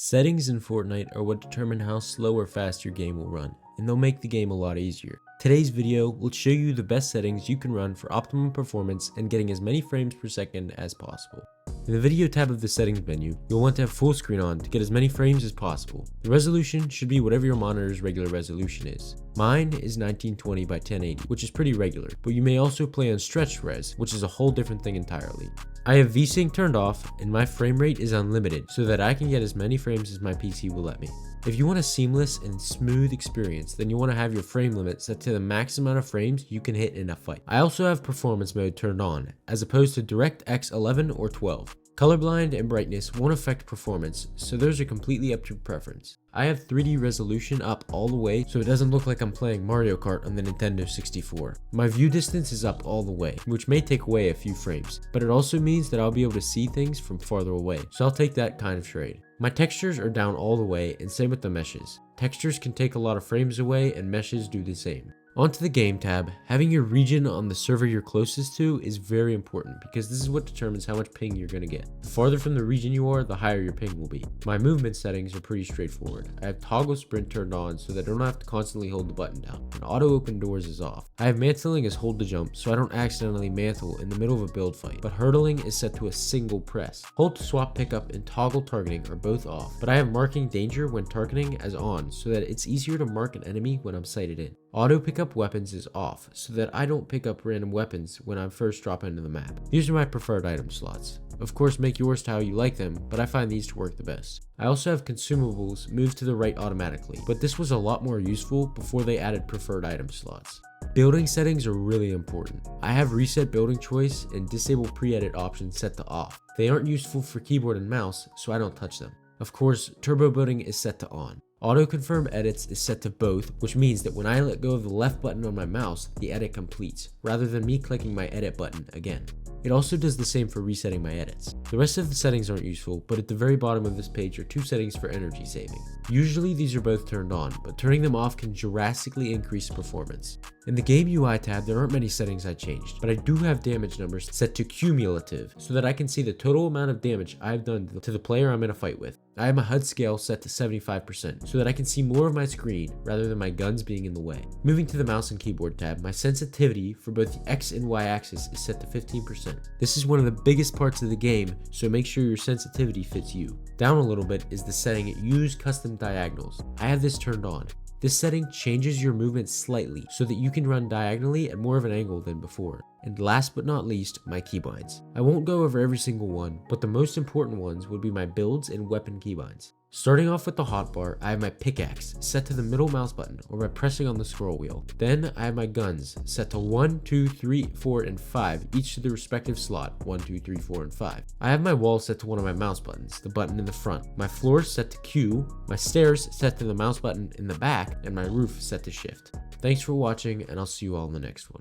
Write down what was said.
Settings in Fortnite are what determine how slow or fast your game will run, and they'll make the game a lot easier. Today's video will show you the best settings you can run for optimum performance and getting as many frames per second as possible. In the video tab of the settings menu, you'll want to have full screen on to get as many frames as possible. The resolution should be whatever your monitor's regular resolution is. Mine is 1920 by 1080, which is pretty regular, but you may also play on stretched res, which is a whole different thing entirely. I have VSync turned off and my frame rate is unlimited so that I can get as many frames as my PC will let me. If you want a seamless and smooth experience, then you want to have your frame limit set to the max amount of frames you can hit in a fight. I also have performance mode turned on, as opposed to DirectX 11 or 12. Colorblind and brightness won't affect performance, so those are completely up to preference. I have 3D resolution up all the way so it doesn't look like I'm playing Mario Kart on the Nintendo 64. My view distance is up all the way, which may take away a few frames, but it also means that I'll be able to see things from farther away, so I'll take that kind of trade. My textures are down all the way, and same with the meshes. Textures can take a lot of frames away and meshes do the same. Onto the game tab, having your region on the server you're closest to is very important because this is what determines how much ping you're going to get. The farther from the region you are, the higher your ping will be. My movement settings are pretty straightforward. I have toggle sprint turned on so that I don't have to constantly hold the button down, and auto open doors is off. I have mantling as hold to jump so I don't accidentally mantle in the middle of a build fight, but hurdling is set to a single press. Hold to swap pickup and toggle targeting are both off, but I have marking danger when targeting as on so that it's easier to mark an enemy when I'm sighted in. Auto pickup weapons is off so that I don't pick up random weapons when I first drop into the map. These are my preferred item slots. Of course, make yours to how you like them, but I find these to work the best. I also have consumables moved to the right automatically, but this was a lot more useful before they added preferred item slots. Building settings are really important. I have reset building choice and disable pre-edit options set to off. They aren't useful for keyboard and mouse, so I don't touch them. Of course, turbo building is set to on. Auto confirm edits is set to both, which means that when I let go of the left button on my mouse, the edit completes, rather than me clicking my edit button again. It also does the same for resetting my edits. The rest of the settings aren't useful, but at the very bottom of this page are two settings for energy saving. Usually these are both turned on, but turning them off can drastically increase performance. In the game UI tab, there aren't many settings I changed, but I do have damage numbers set to cumulative so that I can see the total amount of damage I've done to the player I'm in a fight with. I have my HUD scale set to 75% so that I can see more of my screen rather than my guns being in the way. Moving to the mouse and keyboard tab, my sensitivity for both the X and Y axis is set to 15%. This is one of the biggest parts of the game, so make sure your sensitivity fits you. Down a little bit is the setting Use Custom Diagonals. I have this turned on. This setting changes your movement slightly so that you can run diagonally at more of an angle than before. And last but not least, my keybinds. I won't go over every single one, but the most important ones would be my builds and weapon keybinds. Starting off with the hotbar, I have my pickaxe set to the middle mouse button or by pressing on the scroll wheel. Then I have my guns set to 1, 2, 3, 4, and 5, each to the respective slot, 1, 2, 3, 4, and 5. I have my wall set to one of my mouse buttons, the button in the front. My floor set to Q, my stairs set to the mouse button in the back, and my roof set to shift. Thanks for watching, and I'll see you all in the next one.